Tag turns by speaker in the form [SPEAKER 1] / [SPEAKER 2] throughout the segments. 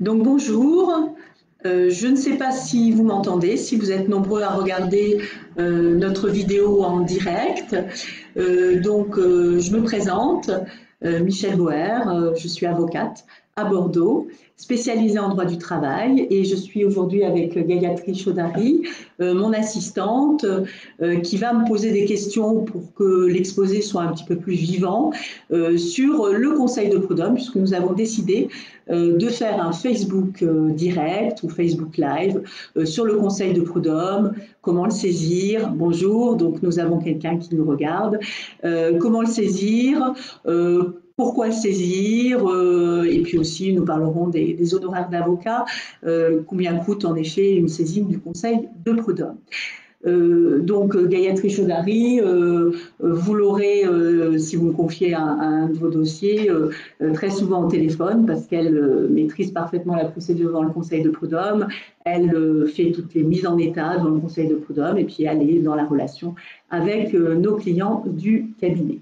[SPEAKER 1] Donc bonjour, je ne sais pas si vous m'entendez, si vous êtes nombreux à regarder notre vidéo en direct. Je me présente, Michèle Boer, je suis avocate à Bordeaux, spécialisée en droit du travail et je suis aujourd'hui avec Gayatri Chaudhary, mon assistante, qui va me poser des questions pour que l'exposé soit un petit peu plus vivant sur le Conseil de prud'homme, puisque nous avons décidé de faire un Facebook direct ou Facebook Live sur le Conseil de prud'homme, comment le saisir. Bonjour, donc nous avons quelqu'un qui nous regarde. Comment le saisir, pourquoi le saisir, et puis aussi nous parlerons des honoraires d'avocat, combien coûte en effet une saisine du Conseil de prud'homme. Gayatri Chaudhary, vous l'aurez, si vous me confiez un de vos dossiers, très souvent au téléphone parce qu'elle maîtrise parfaitement la procédure devant le Conseil de prud'homme. Elle fait toutes les mises en état devant le Conseil de prud'homme et puis elle est dans la relation avec nos clients du cabinet.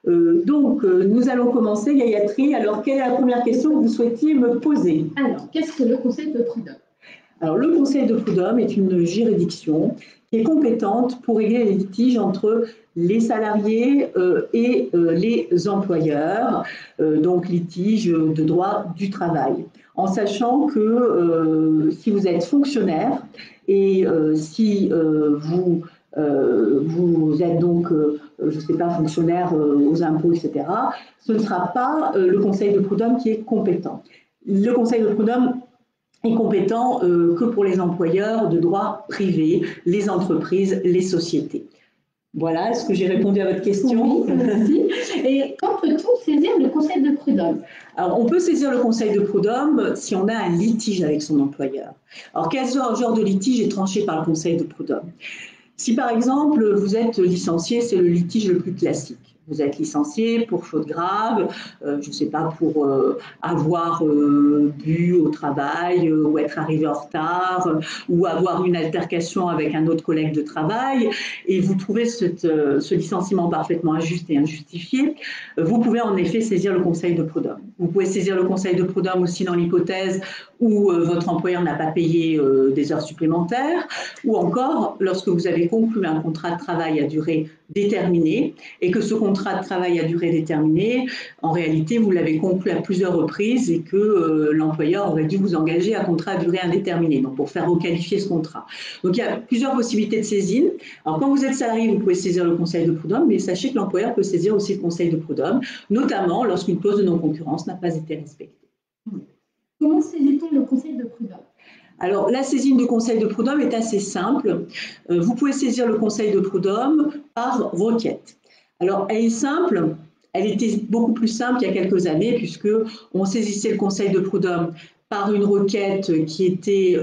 [SPEAKER 1] Nous allons commencer, Gayatri. Alors, quelle est la première question que vous souhaitiez me poser?
[SPEAKER 2] Alors, qu'est-ce que le Conseil de prud'homme?
[SPEAKER 1] Alors, le Conseil de prud'homme est une juridiction qui est compétente pour régler les litiges entre les salariés et les employeurs, donc litiges de droit du travail. En sachant que si vous êtes fonctionnaire et si vous êtes donc, je ne sais pas, fonctionnaire aux impôts, etc., ce ne sera pas le Conseil de prud'homme qui est compétent. Le Conseil de prud'homme est compétent que pour les employeurs de droit privé, les entreprises, les sociétés. Voilà, est-ce que j'ai répondu à votre question?
[SPEAKER 2] Oui, merci. Et quand peut-on saisir le Conseil de prud'homme?
[SPEAKER 1] Alors, on peut saisir le Conseil de prud'homme si on a un litige avec son employeur. Alors, quel genre de litige est tranché par le Conseil de prud'homme? Si par exemple, vous êtes licencié, c'est le litige le plus classique. Vous êtes licencié pour faute grave, je ne sais pas, pour avoir bu au travail ou être arrivé en retard ou avoir une altercation avec un autre collègue de travail et vous trouvez ce licenciement parfaitement injuste et injustifié, vous pouvez en effet saisir le Conseil de prud'homme. Vous pouvez saisir le Conseil de prud'homme aussi dans l'hypothèse où votre employeur n'a pas payé des heures supplémentaires ou encore lorsque vous avez conclu un contrat de travail à durée déterminée et que ce contrat de travail à durée déterminée, en réalité, vous l'avez conclu à plusieurs reprises et que l'employeur aurait dû vous engager à contrat à durée indéterminée, donc pour faire requalifier ce contrat. Donc il y a plusieurs possibilités de saisine. Alors quand vous êtes salarié, vous pouvez saisir le Conseil de prud'homme, mais sachez que l'employeur peut saisir aussi le Conseil de prud'homme, notamment lorsqu'une clause de non-concurrence n'a pas été respectée.
[SPEAKER 2] Comment saisit-on le Conseil de prud'homme?
[SPEAKER 1] Alors, la saisine du Conseil de prud'homme est assez simple. Vous pouvez saisir le Conseil de prud'homme par requête. Alors, elle est simple. Elle était beaucoup plus simple il y a quelques années puisque on saisissait le Conseil de prud'homme par une requête qui était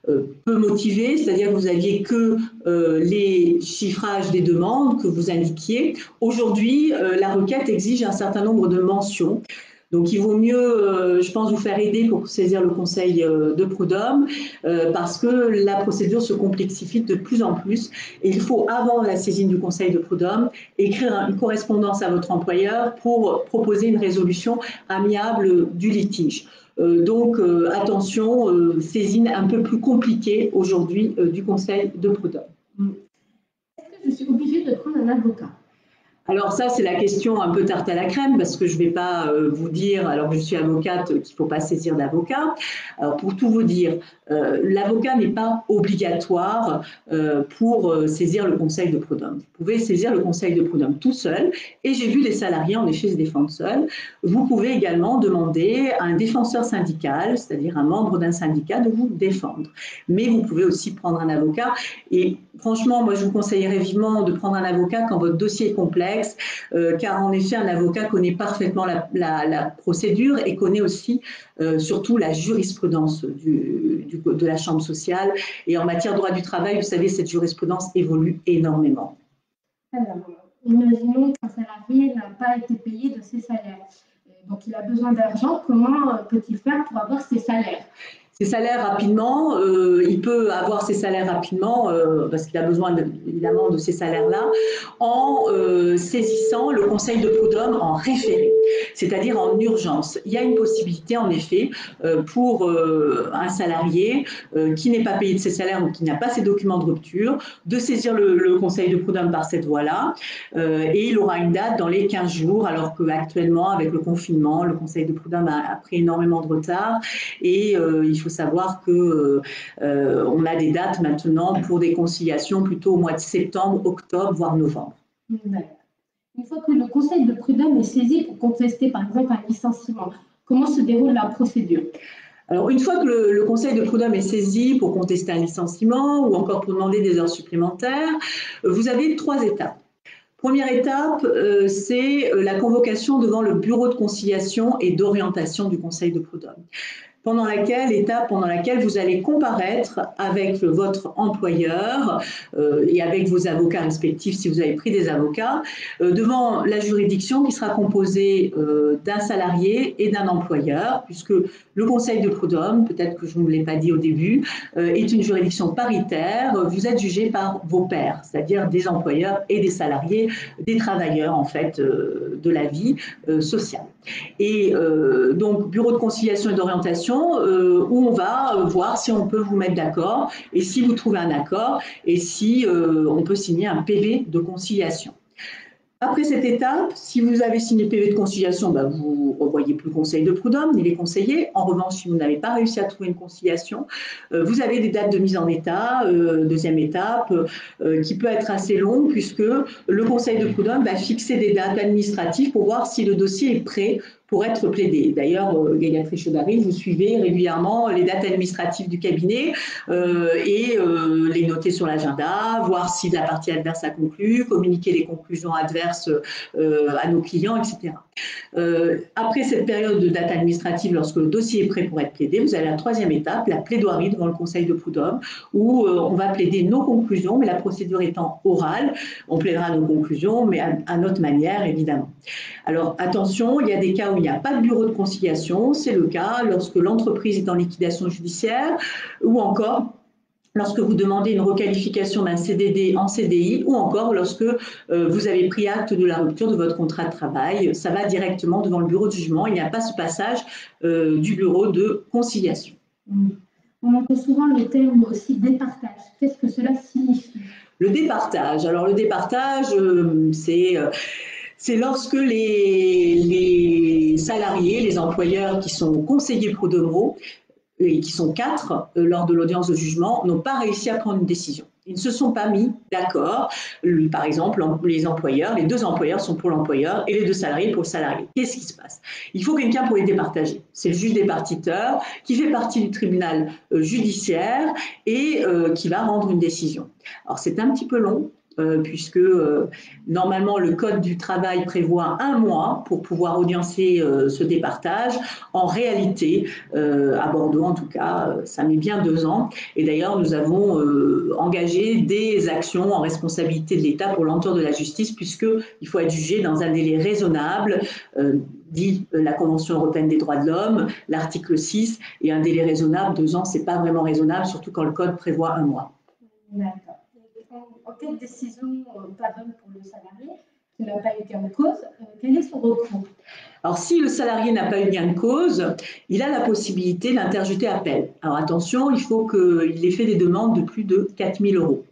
[SPEAKER 1] peu motivée, c'est-à-dire que vous n'aviez que les chiffrages des demandes que vous indiquiez. Aujourd'hui, la requête exige un certain nombre de mentions. Donc, il vaut mieux, je pense, vous faire aider pour saisir le Conseil de prud'homme parce que la procédure se complexifie de plus en plus et il faut, avant la saisine du Conseil de prud'homme, écrire une correspondance à votre employeur pour proposer une résolution amiable du litige. Attention, saisine un peu plus compliquée aujourd'hui du Conseil de prud'homme.
[SPEAKER 2] Est-ce que je suis obligée de prendre un avocat?
[SPEAKER 1] Alors ça, c'est la question un peu tarte à la crème parce que je ne vais pas vous dire, alors que je suis avocate, qu'il ne faut pas saisir d'avocat. Alors pour tout vous dire, l'avocat n'est pas obligatoire pour saisir le Conseil de prud'homme. Vous pouvez saisir le Conseil de prud'homme tout seul et j'ai vu les salariés en effet se défendre seuls. Vous pouvez également demander à un défenseur syndical, c'est-à-dire un membre d'un syndicat, de vous défendre. Mais vous pouvez aussi prendre un avocat et franchement, moi je vous conseillerais vivement de prendre un avocat quand votre dossier est complexe, car en effet un avocat connaît parfaitement la procédure et connaît aussi surtout la jurisprudence de la Chambre sociale. Et en matière de droit du travail, vous savez, cette jurisprudence évolue énormément.
[SPEAKER 2] Alors, imaginons qu'un salarié n'a pas été payé de ses salaires. Donc, il a besoin d'argent. Comment peut-il faire pour avoir ses salaires?
[SPEAKER 1] Ses salaires rapidement, il peut avoir ses salaires rapidement parce qu'il a besoin évidemment de ces salaires-là en saisissant le Conseil de prud'homme en référé. c'est-à-dire en urgence. Il y a une possibilité, en effet, pour un salarié qui n'est pas payé de ses salaires ou qui n'a pas ses documents de rupture, de saisir le conseil de prud'homme par cette voie-là, et il aura une date dans les 15 jours, alors qu'actuellement, avec le confinement, le conseil de prud'homme a pris énormément de retard, et il faut savoir que on a des dates maintenant pour des conciliations plutôt au mois de septembre, octobre, voire novembre.
[SPEAKER 2] Une fois que le conseil de prud'homme est saisi pour contester par exemple un licenciement, comment se déroule la procédure?
[SPEAKER 1] Alors, une fois que le conseil de prud'homme est saisi pour contester un licenciement ou encore pour demander des heures supplémentaires, vous avez 3 étapes. Première étape, c'est la convocation devant le bureau de conciliation et d'orientation du conseil de prud'homme. Étape pendant laquelle vous allez comparaître avec votre employeur et avec vos avocats respectifs si vous avez pris des avocats, devant la juridiction qui sera composée d'un salarié et d'un employeur, puisque le conseil de prud'homme, peut-être que je ne vous l'ai pas dit au début, est une juridiction paritaire. Vous êtes jugé par vos pairs, c'est-à-dire des employeurs et des salariés, des travailleurs en fait de la vie sociale. Et donc, bureau de conciliation et d'orientation, où on va voir si on peut vous mettre d'accord et si vous trouvez un accord et si on peut signer un PV de conciliation. Après cette étape, si vous avez signé le PV de conciliation, vous ne revoyez plus le conseil de prud'homme ni les conseillers. En revanche, si vous n'avez pas réussi à trouver une conciliation, vous avez des dates de mise en état, deuxième étape, qui peut être assez longue puisque le conseil de prud'homme va fixer des dates administratives pour voir si le dossier est prêt pour être plaidé. D'ailleurs, Gayathri Chaudary, vous suivez régulièrement les dates administratives du cabinet et les noter sur l'agenda, voir si la partie adverse a conclu, communiquer les conclusions adverses à nos clients, etc. Après cette période de date administrative, lorsque le dossier est prêt pour être plaidé, vous avez la 3e étape, la plaidoirie devant le conseil de prud'homme, où on va plaider nos conclusions, mais la procédure étant orale, on plaidera nos conclusions, mais à notre manière, évidemment. Alors attention, il y a des cas où il n'y a pas de bureau de conciliation, c'est le cas lorsque l'entreprise est en liquidation judiciaire ou encore lorsque vous demandez une requalification d'un CDD en CDI ou encore lorsque vous avez pris acte de la rupture de votre contrat de travail, ça va directement devant le bureau de jugement, il n'y a pas ce passage du bureau de conciliation.
[SPEAKER 2] On entend souvent le terme aussi départage. Qu'est-ce que cela signifie?
[SPEAKER 1] Le départage, alors le départage, c'est lorsque les salariés, les employeurs qui sont conseillers prud'homaux, et qui sont 4 lors de l'audience de jugement, n'ont pas réussi à prendre une décision. Ils ne se sont pas mis d'accord. Par exemple, les employeurs, les 2 employeurs sont pour l'employeur et les 2 salariés pour le salarié. Qu'est-ce qui se passe? Il faut quelqu'un pour les départager. C'est le juge départiteur qui fait partie du tribunal judiciaire et qui va rendre une décision. Alors, c'est un petit peu long, puisque normalement le code du travail prévoit 1 mois pour pouvoir audiencer ce départage. En réalité, à Bordeaux en tout cas, ça met bien 2 ans. Et d'ailleurs, nous avons engagé des actions en responsabilité de l'État pour lenteur de la justice, puisqu'il faut être jugé dans un délai raisonnable, dit la Convention européenne des droits de l'homme, l'article 6, et un délai raisonnable, 2 ans, c'est pas vraiment raisonnable, surtout quand le code prévoit 1 mois.
[SPEAKER 2] D'accord. En cas de décision pas bonne pour le salarié qui n'a pas eu gain de cause, quel est son recours?
[SPEAKER 1] Alors, si le salarié n'a pas eu gain de cause, il a la possibilité d'interjeter appel. Alors, attention, il faut qu'il ait fait des demandes de plus de 4 000 €.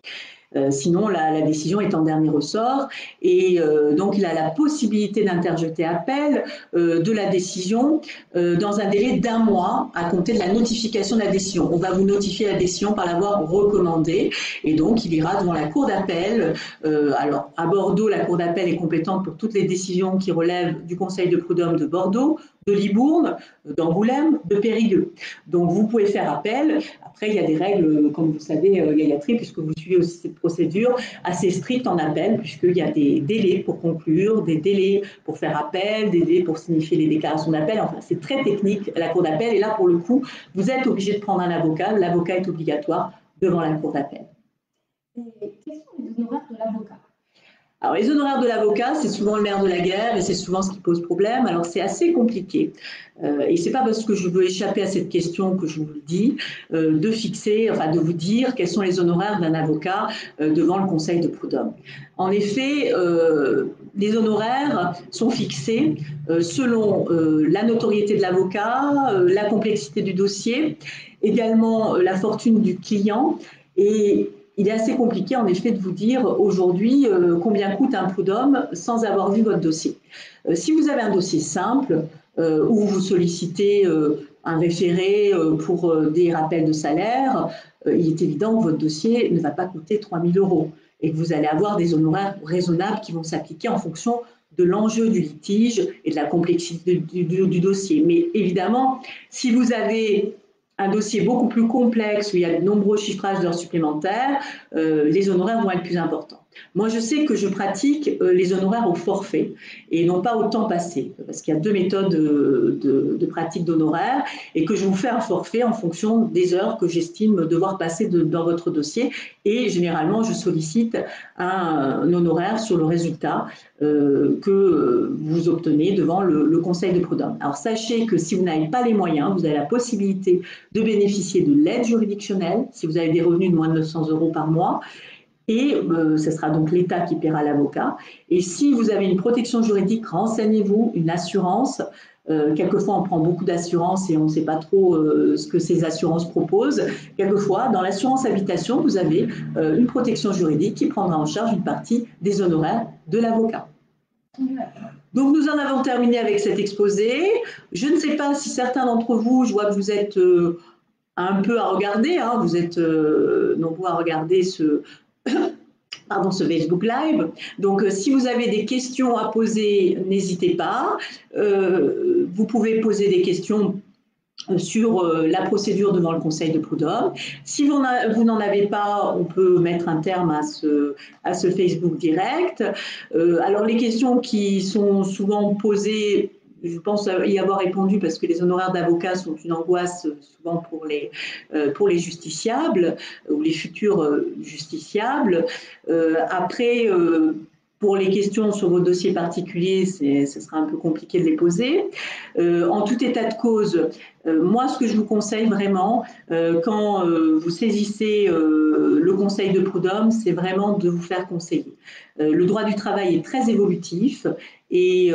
[SPEAKER 1] Sinon, la décision est en dernier ressort et donc il a la possibilité d'interjeter appel de la décision dans un délai d'1 mois à compter de la notification de la décision. On va vous notifier la décision par l'avoir recommandée et donc il ira devant la cour d'appel. Alors, à Bordeaux, la cour d'appel est compétente pour toutes les décisions qui relèvent du conseil de prud'homme de Bordeaux, de Libourne, d'Angoulême, de Périgueux. Donc, vous pouvez faire appel. Après, il y a des règles, comme vous savez, Gayathri, puisque vous suivez aussi cette procédure, assez stricte en appel, puisqu'il y a des délais pour conclure, des délais pour faire appel, des délais pour signifier les déclarations d'appel. Enfin, c'est très technique, la cour d'appel. Et là, pour le coup, vous êtes obligé de prendre un avocat. L'avocat est obligatoire devant la cour d'appel.
[SPEAKER 2] Et quels sont les honoraires de l'avocat?
[SPEAKER 1] Alors, les honoraires de l'avocat, c'est souvent le nerf de la guerre et c'est souvent ce qui pose problème. Alors, c'est assez compliqué. Et c'est pas parce que je veux échapper à cette question que je vous le dis, de fixer, enfin, de vous dire quels sont les honoraires d'un avocat devant le conseil de prud'homme. En effet, les honoraires sont fixés selon la notoriété de l'avocat, la complexité du dossier, également la fortune du client et il est assez compliqué en effet de vous dire aujourd'hui combien coûte un prud'homme sans avoir vu votre dossier. Si vous avez un dossier simple où vous sollicitez un référé pour des rappels de salaire, il est évident que votre dossier ne va pas coûter 3 000 € et que vous allez avoir des honoraires raisonnables qui vont s'appliquer en fonction de l'enjeu du litige et de la complexité du dossier. Mais évidemment, si vous avez un dossier beaucoup plus complexe où il y a de nombreux chiffrages d'heures supplémentaires, les honoraires vont être plus importants. Moi, je sais que je pratique les honoraires au forfait et non pas au temps passé, parce qu'il y a deux méthodes de pratique d'honoraires et que je vous fais un forfait en fonction des heures que j'estime devoir passer dans votre dossier et généralement, je sollicite un honoraire sur le résultat que vous obtenez devant le conseil de prud'homme. Alors, sachez que si vous n'avez pas les moyens, vous avez la possibilité de bénéficier de l'aide juridictionnelle si vous avez des revenus de moins de 900 € par mois. Et ce sera donc l'État qui paiera l'avocat. Et si vous avez une protection juridique, renseignez-vous, une assurance. Quelquefois, on prend beaucoup d'assurances et on ne sait pas trop ce que ces assurances proposent. Quelquefois, dans l'assurance habitation, vous avez une protection juridique qui prendra en charge une partie des honoraires de l'avocat. Donc, nous en avons terminé avec cet exposé. Je ne sais pas si certains d'entre vous, je vois que vous êtes un peu à regarder, hein, vous êtes nombreux à regarder ce Facebook Live. Donc, si vous avez des questions à poser, n'hésitez pas. Vous pouvez poser des questions sur la procédure devant le conseil de prud'homme. Si vous n'en avez pas, on peut mettre un terme à ce Facebook direct. Alors, les questions qui sont souvent posées, je pense y avoir répondu parce que les honoraires d'avocat sont une angoisse souvent pour les justiciables ou les futurs justiciables. Après, pour les questions sur vos dossiers particuliers, ce sera un peu compliqué de les poser. En tout état de cause, moi, ce que je vous conseille vraiment, quand vous saisissez le conseil de prud'homme, c'est vraiment de vous faire conseiller. Le droit du travail est très évolutif et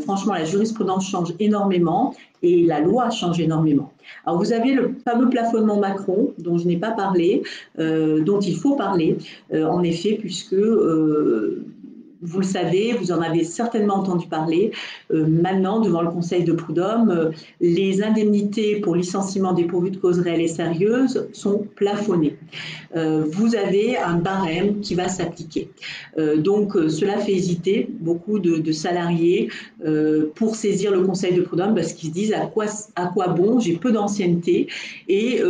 [SPEAKER 1] franchement, la jurisprudence change énormément et la loi change énormément. Alors, vous avez le fameux plafonnement Macron, dont je n'ai pas parlé, dont il faut parler, en effet, puisque vous le savez, vous en avez certainement entendu parler. Maintenant, devant le conseil de prud'homme, les indemnités pour licenciement dépourvu de cause réelle et sérieuse sont plafonnées. Vous avez un barème qui va s'appliquer. Donc, cela fait hésiter beaucoup de salariés pour saisir le conseil de prud'homme parce qu'ils se disent à quoi bon, j'ai peu d'ancienneté et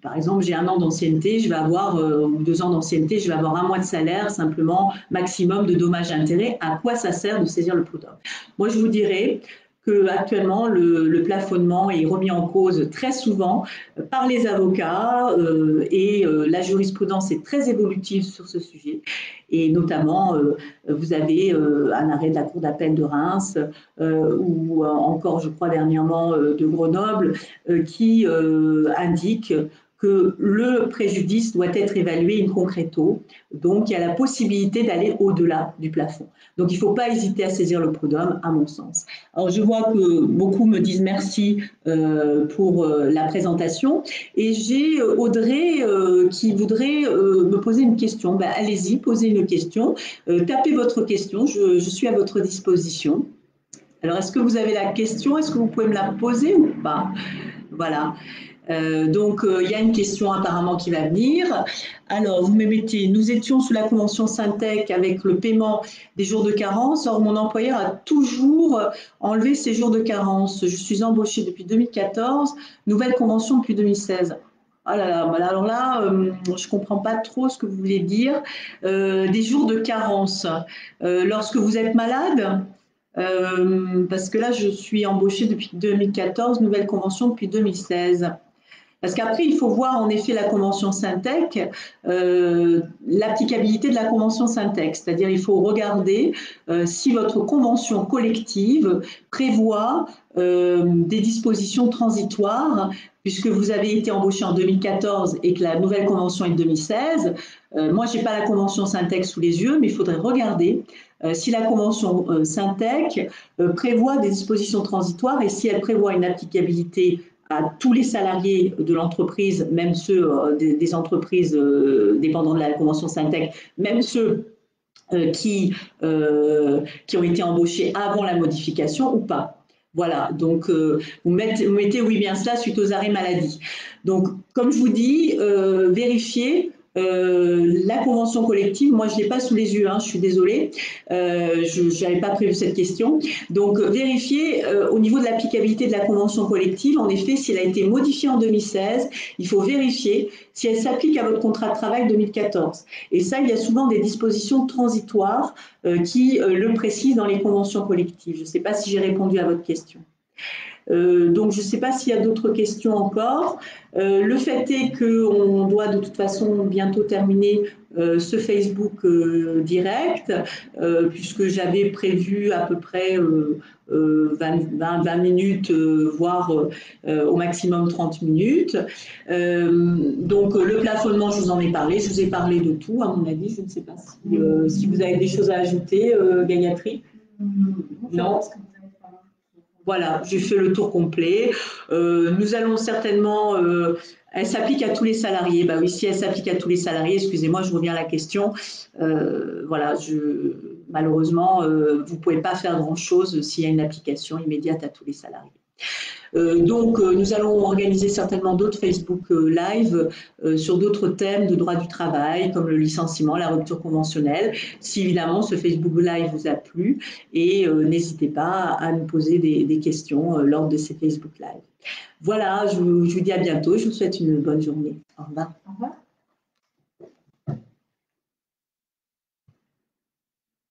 [SPEAKER 1] par exemple, j'ai 1 an d'ancienneté, je vais avoir, ou 2 ans d'ancienneté, je vais avoir 1 mois de salaire, simplement maximum de dommages et intérêts. À quoi ça sert de saisir le prud'homme? Moi, je vous dirais qu'actuellement, le plafonnement est remis en cause très souvent par les avocats et la jurisprudence est très évolutive sur ce sujet. Et notamment, vous avez un arrêt de la Cour d'appel de Reims ou encore, je crois, dernièrement de Grenoble qui indique que le préjudice doit être évalué in concreto. Donc, il y a la possibilité d'aller au-delà du plafond. Donc, il ne faut pas hésiter à saisir le prud'homme, à mon sens. Alors, je vois que beaucoup me disent merci pour la présentation. Et j'ai Audrey qui voudrait me poser une question. Ben, allez-y, posez une question. Tapez votre question, je suis à votre disposition. Alors, est-ce que vous avez la question? Est-ce que vous pouvez me la poser ou pas? Voilà. Donc, il y a une question apparemment qui va venir. Alors, vous me mettez, nous étions sous la convention Syntec avec le paiement des jours de carence. Or, mon employeur a toujours enlevé ces jours de carence. Je suis embauchée depuis 2014, nouvelle convention depuis 2016. Ah là là, alors là, je ne comprends pas trop ce que vous voulez dire. Des jours de carence. Lorsque vous êtes malade, parce que là, je suis embauchée depuis 2014, nouvelle convention depuis 2016. Parce qu'après, il faut voir en effet la convention Syntec, l'applicabilité de la convention Syntec. C'est-à-dire il faut regarder si votre convention collective prévoit des dispositions transitoires, puisque vous avez été embauché en 2014 et que la nouvelle convention est de 2016. Moi, je n'ai pas la convention Syntec sous les yeux, mais il faudrait regarder si la convention Syntec prévoit des dispositions transitoires et si elle prévoit une applicabilité à tous les salariés de l'entreprise, même ceux des entreprises dépendant de la convention Syntec, même ceux qui ont été embauchés avant la modification ou pas. Voilà, donc vous mettez oui bien cela suite aux arrêts maladie. Donc, comme je vous dis, vérifiez la convention collective. Moi, je ne l'ai pas sous les yeux, hein, je suis désolée, je n'avais pas prévu cette question. Donc, vérifiez au niveau de l'applicabilité de la convention collective, en effet, si elle a été modifiée en 2016, il faut vérifier si elle s'applique à votre contrat de travail 2014. Et ça, il y a souvent des dispositions transitoires qui le précisent dans les conventions collectives. Je ne sais pas si j'ai répondu à votre question. Donc, je ne sais pas s'il y a d'autres questions encore. Le fait est qu'on doit de toute façon bientôt terminer ce Facebook direct, puisque j'avais prévu à peu près 20 minutes, voire au maximum 30 minutes. Donc, le plafonnement, je vous en ai parlé. Je vous ai parlé de tout, à mon avis. Je ne sais pas si vous avez des choses à ajouter, Gayatri. Non. Voilà, j'ai fait le tour complet. Nous allons certainement, elle s'applique à tous les salariés. Bah oui, si elle s'applique à tous les salariés, excusez-moi, je reviens à la question. Voilà, malheureusement, vous ne pouvez pas faire grand-chose s'il y a une application immédiate à tous les salariés. Donc, nous allons organiser certainement d'autres Facebook Live sur d'autres thèmes de droit du travail, comme le licenciement, la rupture conventionnelle. Si évidemment ce Facebook Live vous a plu, et n'hésitez pas à nous poser des questions lors de ces Facebook Live. Voilà, je vous dis à bientôt. Je vous souhaite une bonne journée. Au revoir.
[SPEAKER 2] Au revoir.